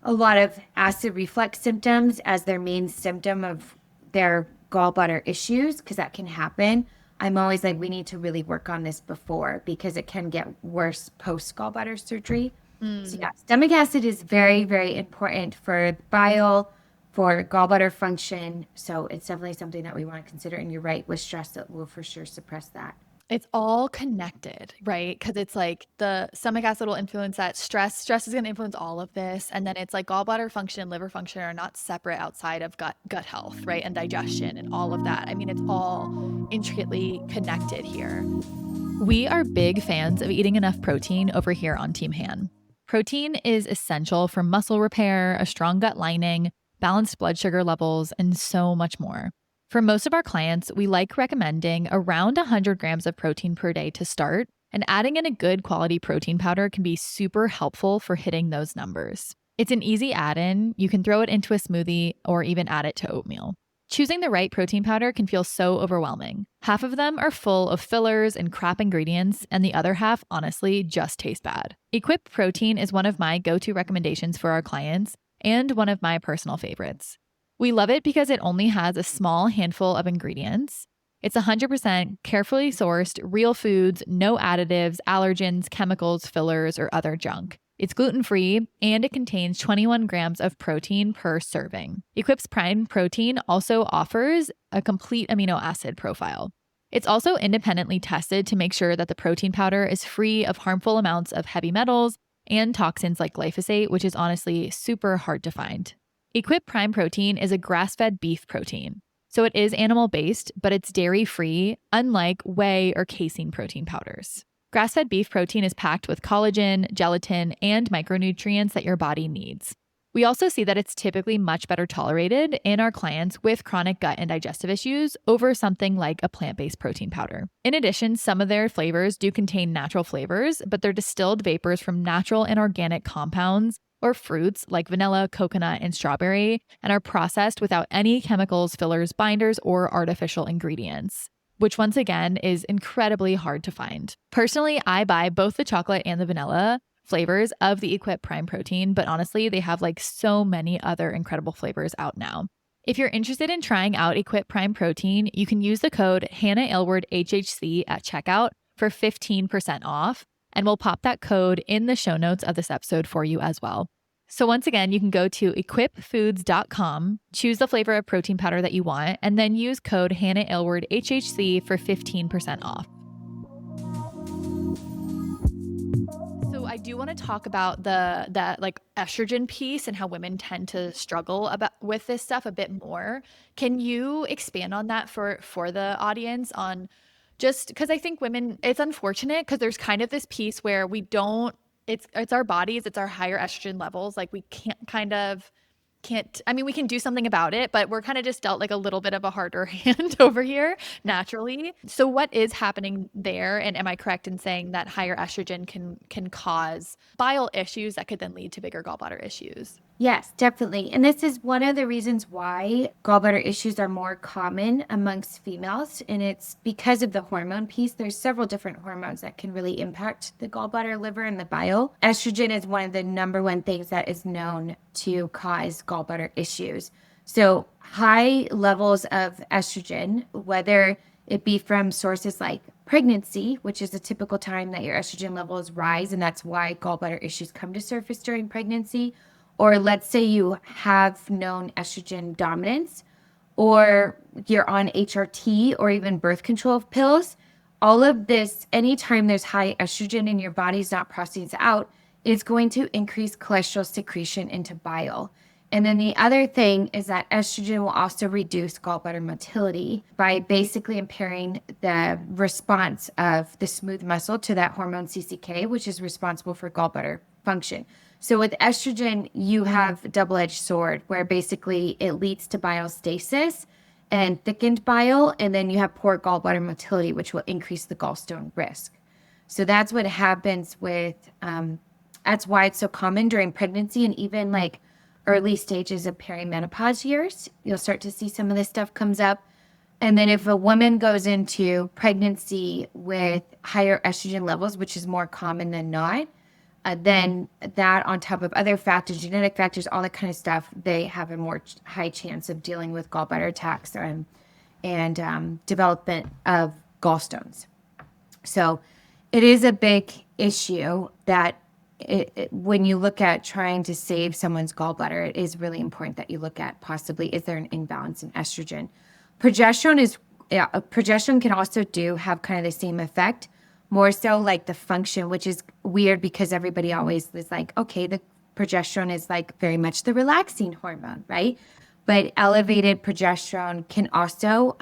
a lot of acid reflux symptoms as their main symptom of their gallbladder issues, because that can happen, I'm always like, we need to really work on this before because it can get worse post gallbladder surgery. So yeah, stomach acid is very, very important for bile, for gallbladder function. So it's definitely something that we want to consider. And you're right, with stress, that will for sure suppress that. It's all connected, right? Because it's like the stomach acid will influence that stress. Stress is going to influence all of this. And then it's like gallbladder function and liver function are not separate outside of gut health, right? And digestion and all of that. I mean, it's all intricately connected here. We are big fans of eating enough protein over here on Team Han. Protein is essential for muscle repair, a strong gut lining, balanced blood sugar levels, and so much more. For most of our clients, we like recommending around 100 grams of protein per day to start, and adding in a good quality protein powder can be super helpful for hitting those numbers. It's an easy add-in. You can throw it into a smoothie or even add it to oatmeal. Choosing the right protein powder can feel so overwhelming. Half of them are full of fillers and crap ingredients, and the other half, honestly, just taste bad. Equip Protein is one of my go-to recommendations for our clients and one of my personal favorites. We love it because it only has a small handful of ingredients. It's 100% carefully sourced, real foods, no additives, allergens, chemicals, fillers, or other junk. It's gluten-free, and it contains 21 grams of protein per serving. Equip's Prime Protein also offers a complete amino acid profile. It's also independently tested to make sure that the protein powder is free of harmful amounts of heavy metals and toxins like glyphosate, which is honestly super hard to find. Equip Prime Protein is a grass-fed beef protein. So it is animal-based, but it's dairy-free, unlike whey or casein protein powders. Grass-fed beef protein is packed with collagen, gelatin, and micronutrients that your body needs. We also see that it's typically much better tolerated in our clients with chronic gut and digestive issues over something like a plant-based protein powder. In addition, some of their flavors do contain natural flavors, but they're distilled vapors from natural and organic compounds or fruits like vanilla, coconut, and strawberry, and are processed without any chemicals, fillers, binders, or artificial ingredients, which once again is incredibly hard to find. Personally, I buy both the chocolate and the vanilla flavors of the Equip Prime protein, but honestly, they have like so many other incredible flavors out now. If you're interested in trying out Equip Prime protein, you can use the code Hannah Aylward HHC at checkout for 15% off, and we'll pop that code in the show notes of this episode for you as well. So once again, you can go to equipfoods.com, choose the flavor of protein powder that you want, and then use code Hannah Aylward HHC for 15% off. I do want to talk about that like estrogen piece and how women tend to struggle with this stuff a bit more. Can you expand on that for the audience on just because I think women, it's unfortunate because there's kind of this piece where we don't, it's our bodies, it's our higher estrogen levels. Like we I mean, we can do something about it, but we're kind of just dealt like a little bit of a harder hand over here naturally. So what is happening there? And am I correct in saying that higher estrogen can cause bile issues that could then lead to bigger gallbladder issues? Yes, definitely. And this is one of the reasons why gallbladder issues are more common amongst females. And it's because of the hormone piece. There's several different hormones that can really impact the gallbladder, liver, and the bile. Estrogen is one of the number one things that is known to cause gallbladder issues. So high levels of estrogen, whether it be from sources like pregnancy, which is a typical time that your estrogen levels rise, and that's why gallbladder issues come to surface during pregnancy. Or let's say you have known estrogen dominance, or you're on HRT or even birth control pills. All of this, anytime there's high estrogen and your body's not processing it out, is going to increase cholesterol secretion into bile. And then the other thing is that estrogen will also reduce gallbladder motility by basically impairing the response of the smooth muscle to that hormone CCK, which is responsible for gallbladder function. So with estrogen, you have a double-edged sword where basically it leads to bile stasis and thickened bile, and then you have poor gallbladder motility, which will increase the gallstone risk. So that's what happens with, that's why it's so common during pregnancy and even like early stages of perimenopause years. You'll start to see some of this stuff comes up. And then if a woman goes into pregnancy with higher estrogen levels, which is more common than not, then that on top of other factors, genetic factors, all that kind of stuff, they have a more high chance of dealing with gallbladder attacks and development of gallstones. So it is a big issue that when you look at trying to save someone's gallbladder, it is really important that you look at possibly, is there an imbalance in estrogen? Progesterone can also have kind of the same effect, more so like the function, which is weird because everybody always is like, okay, the progesterone is like very much the relaxing hormone, right? But elevated progesterone can also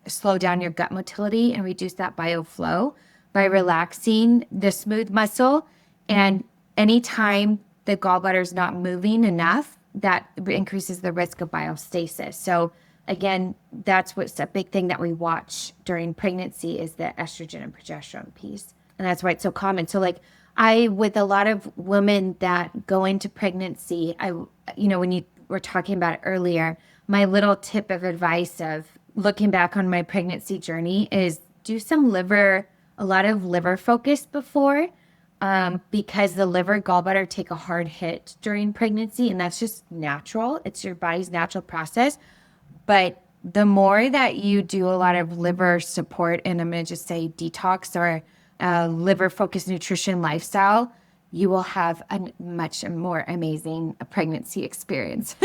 slow down your gut motility and reduce that bile flow by relaxing the smooth muscle. And anytime the gallbladder is not moving enough, that increases the risk of bile stasis. So again, that's what's a big thing that we watch during pregnancy is the estrogen and progesterone piece. And that's why it's so common. So like with a lot of women that go into pregnancy, when you were talking about it earlier, my little tip of advice of looking back on my pregnancy journey is do a lot of liver focus before, because the liver gallbladder take a hard hit during pregnancy, and that's just natural. It's your body's natural process. But the more that you do a lot of liver support, and I'm going to just say detox or liver-focused nutrition lifestyle, you will have a much more amazing pregnancy experience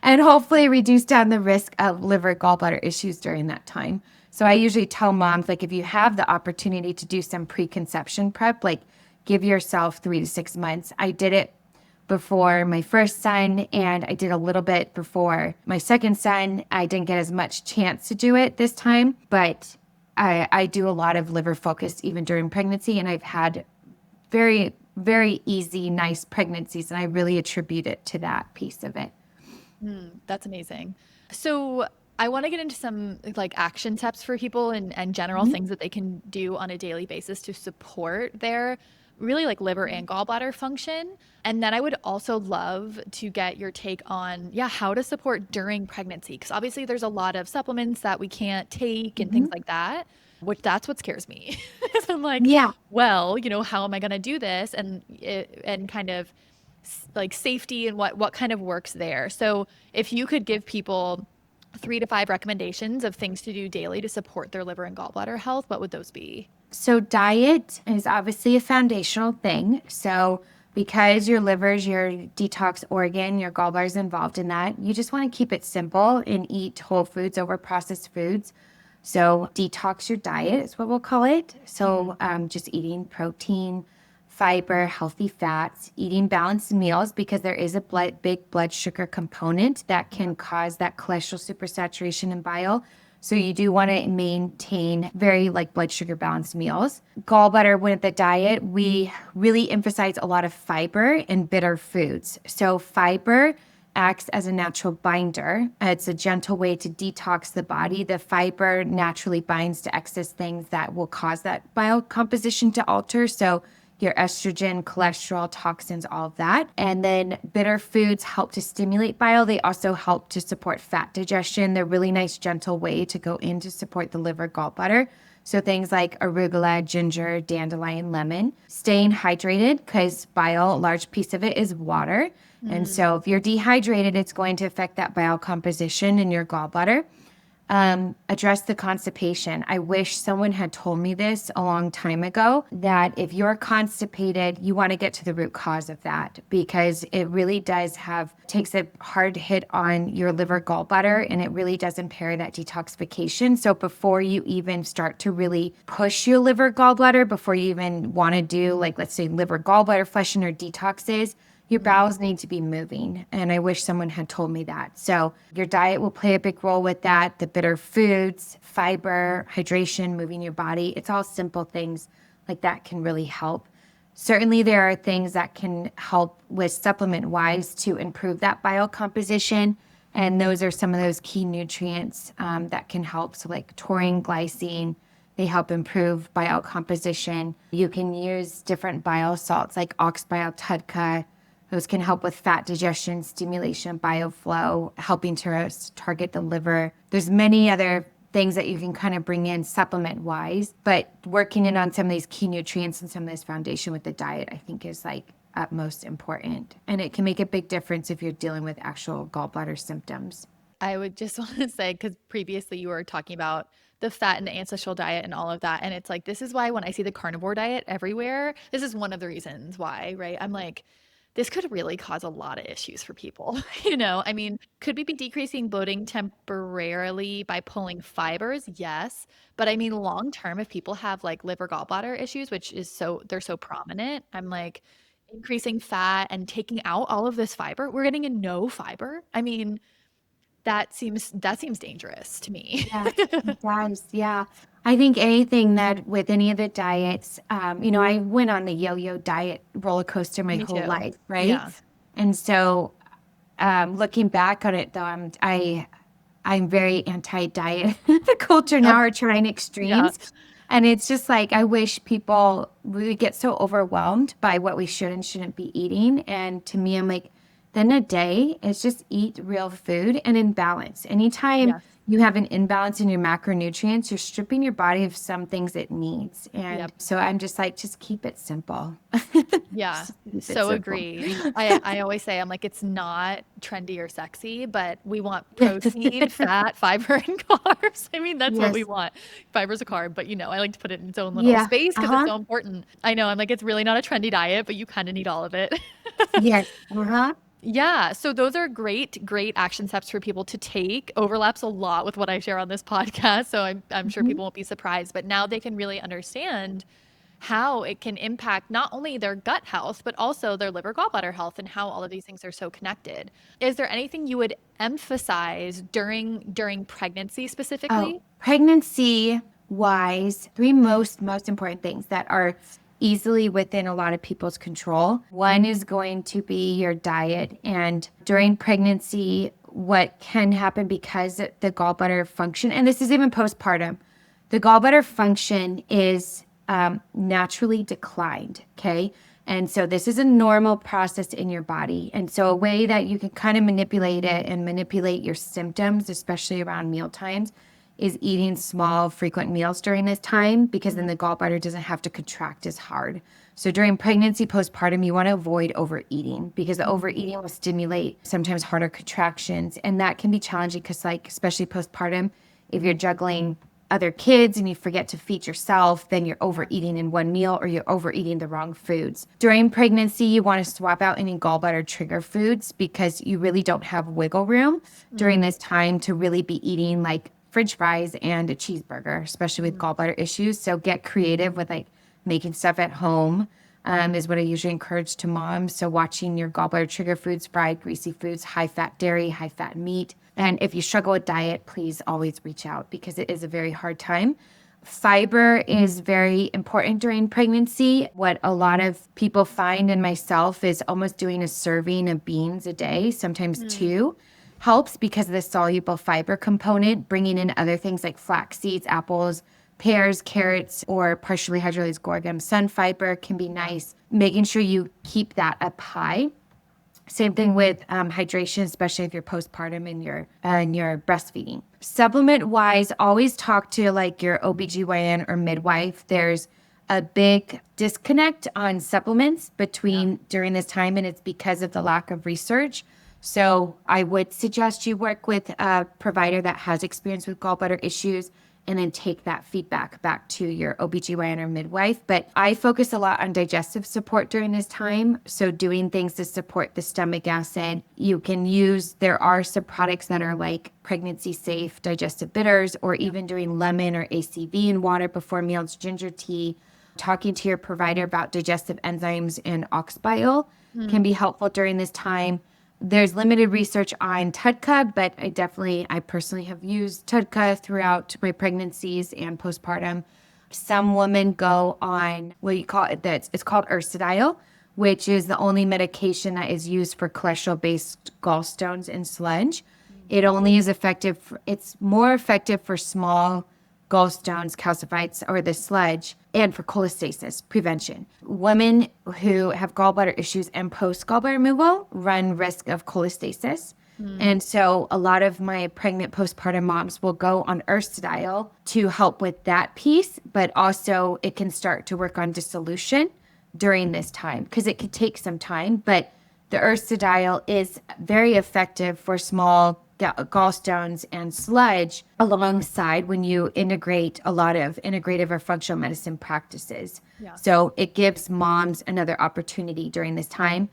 and hopefully reduce down the risk of liver gallbladder issues during that time. So I usually tell moms, like, if you have the opportunity to do some preconception prep, like give yourself 3 to 6 months. I did it before my first son, and I did a little bit before my second son. I didn't get as much chance to do it this time, but I do a lot of liver focused even during pregnancy, and I've had very, very easy, nice pregnancies, and I really attribute it to that piece of it. That's amazing. So I want to get into some like action steps for people and general Mhm. things that they can do on a daily basis to support their really like liver and gallbladder function. And then I would also love to get your take on, yeah, how to support during pregnancy. Because obviously there's a lot of supplements that we can't take and things Mhm. like that, which that's what scares me. I'm like, Yeah. well, how am I going to do this? And kind of like safety and what kind of works there. So if you could give people 3 to 5 recommendations of things to do daily to support their liver and gallbladder health, what would those be? So diet is obviously a foundational thing. So because your liver is your detox organ, your gallbladder is involved in that, you just want to keep it simple and eat whole foods over processed foods. So detox your diet is what we'll call it. So just eating protein, fiber, healthy fats, eating balanced meals because there is a big blood sugar component that can cause that cholesterol supersaturation in bile. So you do want to maintain very like blood sugar balanced meals. Gallbladder, with the diet, we really emphasize a lot of fiber and bitter foods. So fiber acts as a natural binder. It's a gentle way to detox the body. The fiber naturally binds to excess things that will cause that bile composition to alter. So your estrogen, cholesterol, toxins, all of that. And then bitter foods help to stimulate bile. They also help to support fat digestion. They're really nice, gentle way to go in to support the liver gallbladder. So things like arugula, ginger, dandelion, lemon. Staying hydrated because bile, a large piece of it is water. And so if you're dehydrated, it's going to affect that bile composition in your gallbladder. Address the constipation. I wish someone had told me this a long time ago that if you're constipated, you want to get to the root cause of that because it really takes a hard hit on your liver gallbladder and it really does impair that detoxification. So before you even start to really push your liver gallbladder, before you even want to do like, let's say liver gallbladder flushing or detoxes, your bowels need to be moving. And I wish someone had told me that. So your diet will play a big role with that. The bitter foods, fiber, hydration, moving your body. It's all simple things like that can really help. Certainly there are things that can help with supplement wise to improve that bile composition. And those are some of those key nutrients that can help. So like taurine, glycine, they help improve bile composition. You can use different bile salts like ox bile, TUDCA. Those can help with fat digestion, stimulation, bioflow, helping to target the liver. There's many other things that you can kind of bring in supplement wise, but working in on some of these key nutrients and some of this foundation with the diet, I think is like utmost important. And it can make a big difference if you're dealing with actual gallbladder symptoms. I would just want to say, because previously you were talking about the fat and the ancestral diet and all of that. And it's like, this is why when I see the carnivore diet everywhere, this is one of the reasons why, right? I'm like, this could really cause a lot of issues for people. I mean, could we be decreasing bloating temporarily by pulling fibers? Yes. But I mean, long term, if people have like liver gallbladder issues, which is they're so prominent, I'm like, increasing fat and taking out all of this fiber, we're getting a no fiber. I mean, that seems dangerous to me. Yeah, it does. Yeah. I think anything that with any of the diets, I went on the yo-yo diet roller coaster my Me whole too. life, right? Yeah. And so, looking back on it though, I'm very anti-diet. The culture now Oh, are trying yeah. extremes. And it's just like I wish people we would get so overwhelmed by what we should and shouldn't be eating. And to me, I'm like, then a day is just eat real food and in balance. Anytime Yes. you have an imbalance in your macronutrients, you're stripping your body of some things it needs. And Yep. so I'm just like, just keep it simple. Yeah. Just keep it So simple. agreed. I always say I'm like it's not trendy or sexy, but we want protein, fat, fiber, and carbs. I mean, that's what we Yes. want. Fiber's a carb, but I like to put it in its own little Yeah. space because it's Uh-huh. so important. I know I'm like it's really not a trendy diet, but you kind of need all of it. Yes. Uh-huh. Yeah, so those are great action steps for people to take. Overlaps a lot with what I share on this podcast, so I'm sure Mhm. people won't be surprised, but now they can really understand how it can impact not only their gut health, but also their liver gallbladder health and how all of these things are so connected. Is there anything you would emphasize during pregnancy Oh, specifically? pregnancy. wise, three most important things that are easily within a lot of people's control. One is going to be your diet. And during pregnancy, what can happen because the gallbladder function, and this is even postpartum, the gallbladder function is naturally declined, okay? And so this is a normal process in your body. And so a way that you can kind of manipulate it and manipulate your symptoms, especially around meal times, is eating small, frequent meals during this time, because then the gallbladder doesn't have to contract as hard. So during pregnancy, postpartum, you want to avoid overeating, because the overeating will stimulate sometimes harder contractions. And that can be challenging because, like, especially postpartum, if you're juggling other kids and you forget to feed yourself, then you're overeating in one meal or you're overeating the wrong foods. During pregnancy, you want to swap out any gallbladder trigger foods, because you really don't have wiggle room during this time to really be eating like French fries and a cheeseburger, especially with gallbladder issues. So get creative with like making stuff at home. Is what I usually encourage to moms. So watching your gallbladder trigger foods, fried, greasy foods, high-fat dairy, high-fat meat. And if you struggle with diet, please always reach out, because it is a very hard time. Fiber is very important during pregnancy. What a lot of people find, and myself, is almost doing a serving of beans a day, sometimes two, helps because of the soluble fiber component. Bringing in other things like flax seeds, apples, pears, carrots, or partially hydrolyzed gorgum sun fiber can be nice. Making sure you keep that up high. Same thing with hydration, especially if you're postpartum and you're breastfeeding. Supplement wise, always talk to like your OBGYN or midwife. There's a big disconnect on supplements during this time, and it's because of the lack of research. So I would suggest you work with a provider that has experience with gallbladder issues, and then take that feedback back to your OBGYN or midwife. But I focus a lot on digestive support during this time. So doing things to support the stomach acid. You can there are some products that are like pregnancy safe digestive bitters, or even doing lemon or ACV in water before meals, ginger tea. Talking to your provider about digestive enzymes and ox bile can be helpful during this time. There's limited research on TUDCA, but I personally have used TUDCA throughout my pregnancies and postpartum. Some women go on it's called Ursidile, which is the only medication that is used for cholesterol-based gallstones and sludge. It's more effective for small gallstones, calcifites, or the sludge, and for cholestasis prevention. Women who have gallbladder issues and post-gallbladder removal run risk of cholestasis. And so a lot of my pregnant postpartum moms will go on Ursidile to help with that piece, but also it can start to work on dissolution during this time, because it could take some time. But the Ursidile is very effective for small gallstones and sludge, alongside when you integrate a lot of integrative or functional medicine practices. So it gives moms another opportunity during this time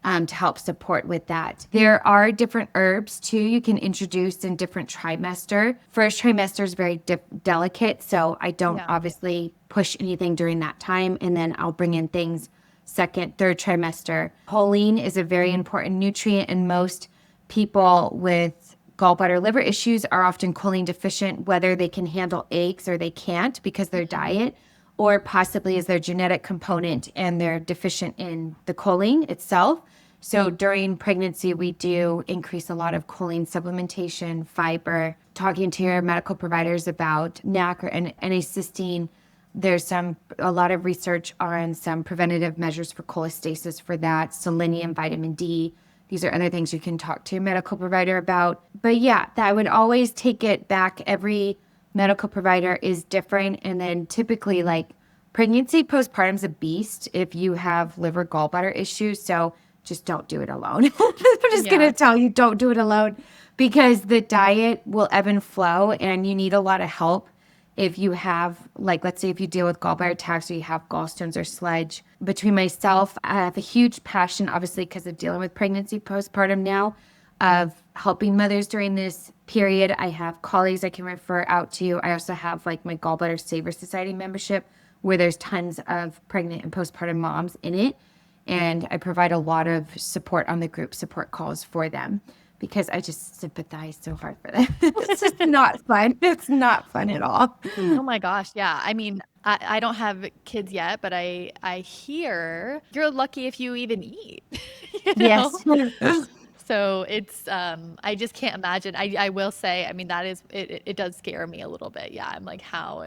to help support with that. There are different herbs too you can introduce in different trimester. First trimester is very delicate, so I don't obviously push anything during that time, and then I'll bring in things second, third trimester. Choline is a very important nutrient, and most people with gallbladder liver issues are often choline deficient, whether they can handle eggs or they can't because of their diet, or possibly is their genetic component and they're deficient in the choline itself. So during pregnancy, we do increase a lot of choline supplementation, fiber, talking to your medical providers about NAC or N-acetylcysteine. There's a lot of research on some preventative measures for cholestasis for that, selenium, vitamin D. These are other things you can talk to your medical provider about. But yeah, I would always take it back. Every medical provider is different. And then typically, like, pregnancy, postpartum is a beast if you have liver gallbladder issues. So just don't do it alone. I'm just going to tell you, don't do it alone, because the diet will ebb and flow, and you need a lot of help. If you have, like, let's say if you deal with gallbladder attacks or you have gallstones or sludge. Between myself, I have a huge passion, obviously, because of dealing with pregnancy, postpartum now, of helping mothers during this period. I have colleagues I can refer out to. I also have like my Gallbladder Saver Society membership, where there's tons of pregnant and postpartum moms in it. And I provide a lot of support on the group support calls for them. because I just sympathize so hard for them. It's just not fun. It's not fun at all. Oh my gosh. Yeah. I mean, I don't have kids yet, but I hear you're lucky if you even eat, you know? Yes. So it's, I just can't imagine. I will say, I mean, that is, it does scare me a little bit. Yeah. I'm like, how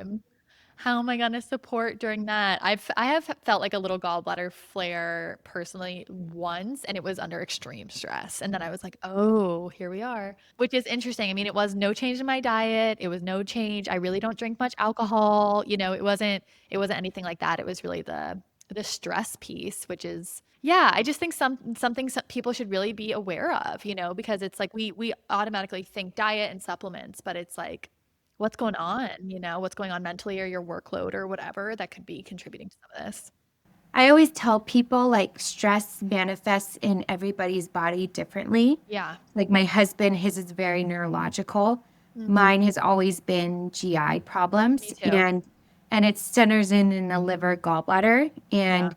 am I gonna support during that? I have felt like a little gallbladder flare personally once, and it was under extreme stress. And then I was like, oh, here we are, which is interesting. I mean, it was no change in my diet. It was no change. I really don't drink much alcohol. You know, it wasn't anything like that. It was really the stress piece, which is yeah, I just think something people should really be aware of, you know, because it's like we automatically think diet and supplements, but it's like what's going on, you know, what's going on mentally or your workload or whatever that could be contributing to some of this. I always tell people like stress manifests in everybody's body differently. Yeah. Like my husband, his is very neurological. Mine has always been GI Me problems, too. and it centers in the liver gallbladder. Yeah. And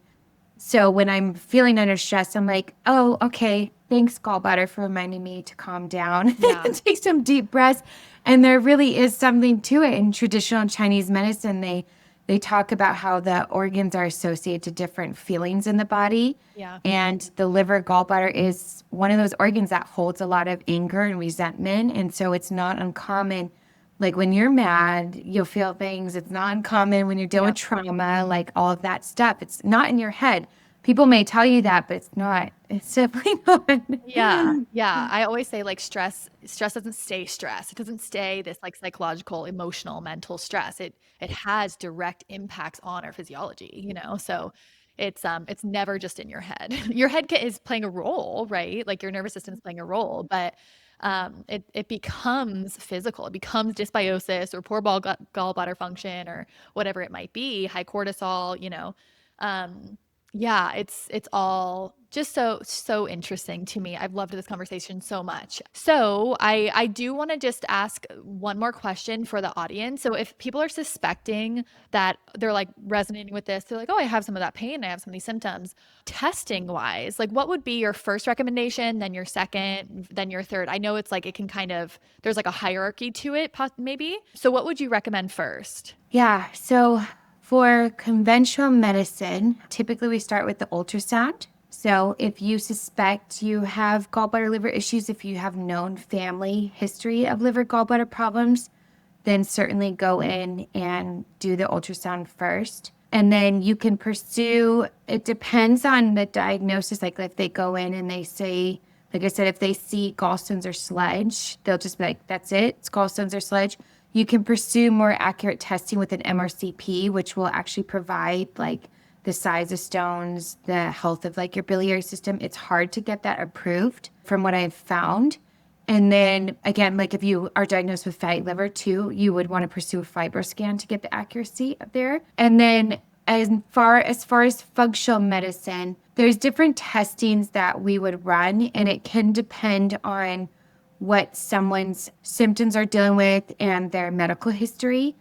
so when I'm feeling under stress, I'm like, oh, okay, thanks, gallbladder, for reminding me to calm down Yeah. and take some deep breaths. And there really is something to it. In traditional Chinese medicine, they talk about how the organs are associated to different feelings in the body. Yeah. And the liver gallbladder is one of those organs that holds a lot of anger and resentment. And so it's not uncommon. Like when you're mad, you'll feel things. It's not uncommon when you're dealing with trauma, like all of that stuff. It's not in your head. People may tell you that, but it's not. It's definitely not. Yeah. Yeah. I always say like stress doesn't stay stress. It doesn't stay this like psychological, emotional, mental stress. It has direct impacts on our physiology, you know? So it's never just in your head. Your head is playing a role, right? Like your nervous system is playing a role, but it becomes physical. It becomes dysbiosis or poor gallbladder function or whatever it might be, high cortisol, you know. Um, yeah, it's all just so interesting to me. I've loved this conversation so much. So I do want to just ask one more question for the audience. So if people are suspecting that they're like resonating with this, they're like, oh, I have some of that pain, I have some of these symptoms. Testing wise, like what would be your first recommendation, then your second, then your third? I know it's like it can kind of there's like a hierarchy to it, maybe. So what would you recommend first? Yeah. So for conventional medicine, typically we start with the ultrasound. So if you suspect you have gallbladder liver issues, if you have known family history of liver gallbladder problems, then certainly go in and do the ultrasound first. And then you can pursue, it depends on the diagnosis. Like if they go in and they say, like I said, if they see gallstones or sludge, they'll just be like, that's it, it's gallstones or sludge. You can pursue more accurate testing with an MRCP, which will actually provide like the size of stones, the health of like your biliary system. It's hard to get that approved from what I've found. And then again, like if you are diagnosed with fatty liver too, you would want to pursue a FibroScan to get the accuracy up there. And then as far as functional medicine, there's different testings that we would run, and it can depend on what someone's symptoms are dealing with and their medical history.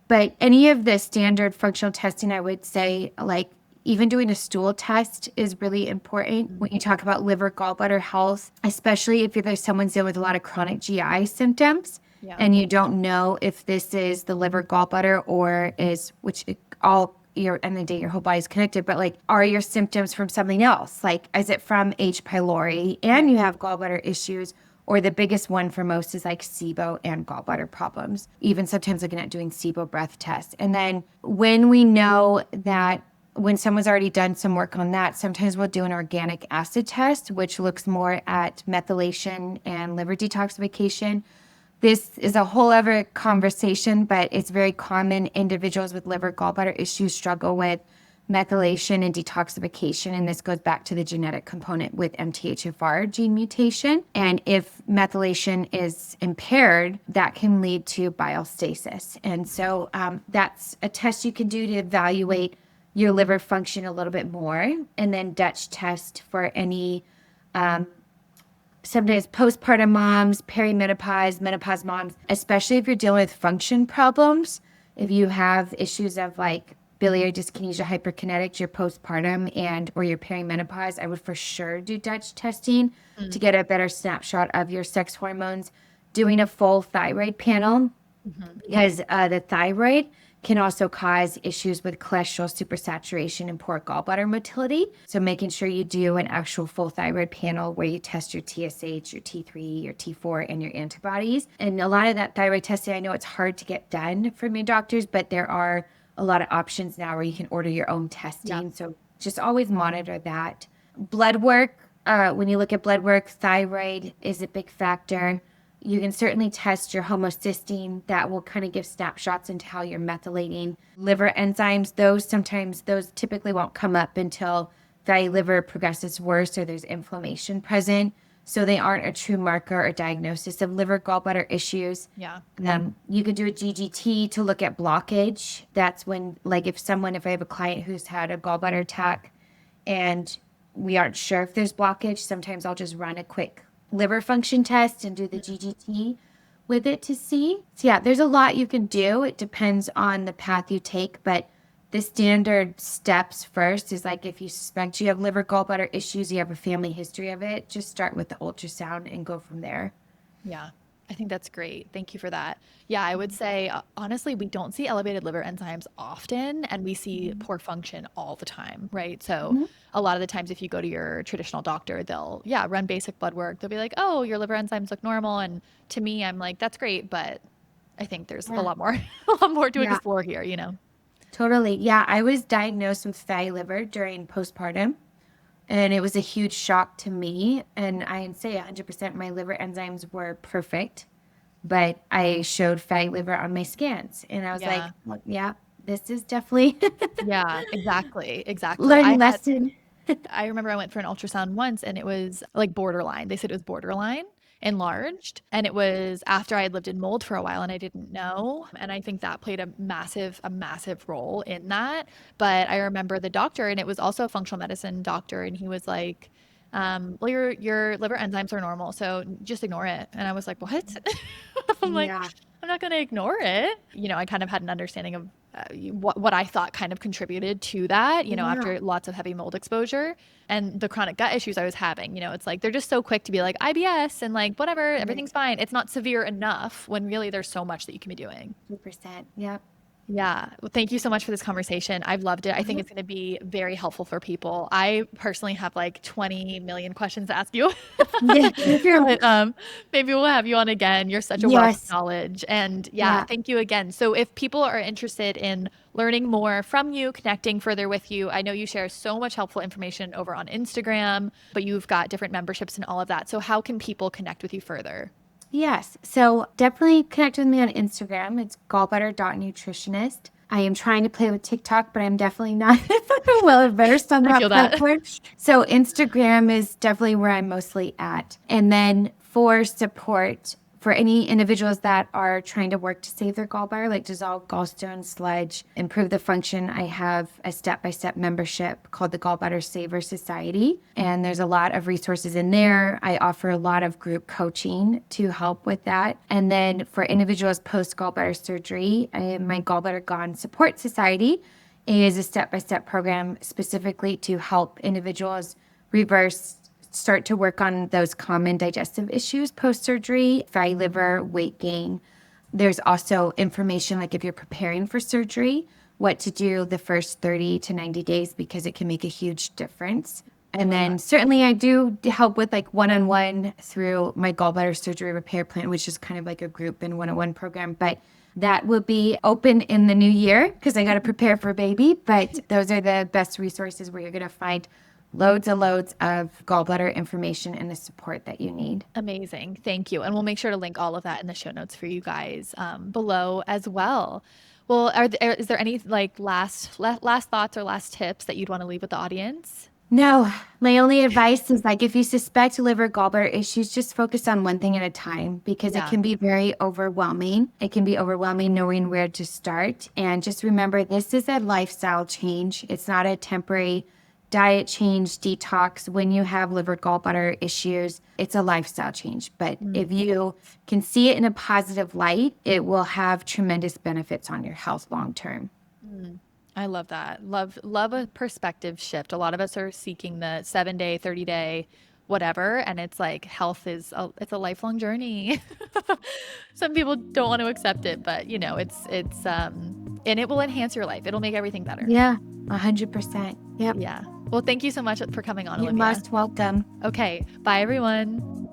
But any of the standard functional testing, I would say, like even doing a stool test is really important when you talk about liver gallbladder health, especially if there's someone dealing with a lot of chronic GI symptoms and you don't know if this is the liver gallbladder or end of the day, your whole body's connected, but like, are your symptoms from something else? Like, is it from H. pylori and you have gallbladder issues? Or the biggest one for most is like SIBO and gallbladder problems, even sometimes looking at doing SIBO breath tests. And then when we know that when someone's already done some work on that, sometimes we'll do an organic acid test, which looks more at methylation and liver detoxification. This is a whole other conversation, but it's very common. Individuals with liver gallbladder issues struggle with methylation and detoxification, and this goes back to the genetic component with MTHFR gene mutation. And if methylation is impaired, that can lead to bile stasis. And so that's a test you can do to evaluate your liver function a little bit more. And then Dutch test for any sometimes postpartum moms, perimenopause, menopause moms, especially if you're dealing with function problems, if you have issues of like biliary dyskinesia hyperkinetics, your postpartum and or your perimenopause, I would for sure do Dutch testing to get a better snapshot of your sex hormones. Doing a full thyroid panel because the thyroid can also cause issues with cholesterol supersaturation and poor gallbladder motility. So making sure you do an actual full thyroid panel where you test your TSH, your T3, your T4, and your antibodies. And a lot of that thyroid testing, I know it's hard to get done from your doctors, but there are a lot of options now where you can order your own testing. Yeah. So just always monitor that. Blood work, when you look at blood work, thyroid is a big factor. You can certainly test your homocysteine. That will kind of give snapshots into how you're methylating. Liver enzymes, those typically won't come up until fatty liver progresses worse or there's inflammation present. So they aren't a true marker or diagnosis of liver gallbladder issues. Yeah. You could do a GGT to look at blockage. That's when, like if I have a client who's had a gallbladder attack and we aren't sure if there's blockage, sometimes I'll just run a quick liver function test and do the GGT with it to see. So yeah, there's a lot you can do. It depends on the path you take, but the standard steps first is like if you suspect you have liver gallbladder issues, you have a family history of it, just start with the ultrasound and go from there. Yeah, I think that's great. Thank you for that. Yeah, I would say, honestly, we don't see elevated liver enzymes often, and we see poor function all the time, right? So a lot of the times if you go to your traditional doctor, they'll, run basic blood work. They'll be like, oh, your liver enzymes look normal. And to me, I'm like, that's great, but I think there's a Yeah. lot more, a lot more to Yeah, explore here, you know? totally. Yeah, I was diagnosed with fatty liver during postpartum. And it was a huge shock to me. And I'd say 100% my liver enzymes were perfect, but I showed fatty liver on my scans. And I was like, Yeah. well, yeah, this is definitely Yeah, exactly. Exactly. learn lesson. I remember I went for an ultrasound once and it was like borderline. They said it was borderline enlarged. And it was after I had lived in mold for a while and I didn't know. And I think that played a massive role in that. But I remember the doctor, and it was also a functional medicine doctor, and he was like, well, your liver enzymes are normal, so just ignore it. And I was like, what? I'm like, Yeah. I'm not going to ignore it. You know, I kind of had an understanding of what I thought kind of contributed to that, you know, Yeah. after lots of heavy mold exposure and the chronic gut issues I was having. You know, it's like they're just so quick to be like IBS and like whatever, everything's fine. It's not severe enough when really there's so much that you can be doing. 100%. Yep. Yeah. Well, thank you so much for this conversation. I've loved it. I think it's going to be very helpful for people. I personally have like 20 million questions to ask you. Yeah. But maybe we'll have you on again. You're such a wealth of Yes. knowledge. And yeah, Yeah. thank you again. So if people are interested in learning more from you, connecting further with you, I know you share so much helpful information over on Instagram, but you've got different memberships and all of that. So how can people connect with you further? Yes. So definitely connect with me on Instagram. It's gallbladder.nutritionist. I am trying to play with TikTok, but I'm definitely not well versed on I that feel that. platform. So Instagram is definitely where I'm mostly at. And then for support, for any individuals that are trying to work to save their gallbladder, like dissolve gallstones, sludge, improve the function, I have a step-by-step membership called the Gallbladder Saver Society. And there's a lot of resources in there. I offer a lot of group coaching to help with that. And then for individuals post-gallbladder surgery, I have my Gallbladder Gone Support Society. It is a step-by-step program specifically to help individuals start to work on those common digestive issues post-surgery, fatty liver, weight gain. There's also information like if you're preparing for surgery, what to do the first 30 to 90 days because it can make a huge difference. And then certainly I do help with like one-on-one through my gallbladder surgery repair plan, which is kind of like a group and one-on-one program. But that will be open in the new year because I got to prepare for a baby. But those are the best resources where you're going to find loads and loads of gallbladder information and the support that you need. Amazing. Thank you. And we'll make sure to link all of that in the show notes for you guys below as well. Well, is there any like last thoughts or last tips that you'd want to leave with the audience? No, my only advice is like if you suspect liver gallbladder issues, just focus on one thing at a time because it Yeah. can be very overwhelming. It can be overwhelming knowing where to start. And just remember, this is a lifestyle change. It's not a temporary diet change, detox. When you have liver gallbladder issues, it's a lifestyle change. But if you can see it in a positive light, it will have tremendous benefits on your health long term. I love that. Love a perspective shift. A lot of us are seeking the 7-day, 30-day, whatever, and it's like health it's a lifelong journey. Some people don't want to accept it, but it's and it will enhance your life. It'll make everything better. Yeah, 100%. Yep. Yeah. Well, thank you so much for coming on, You're Olivia. most welcome. Okay. Bye, everyone.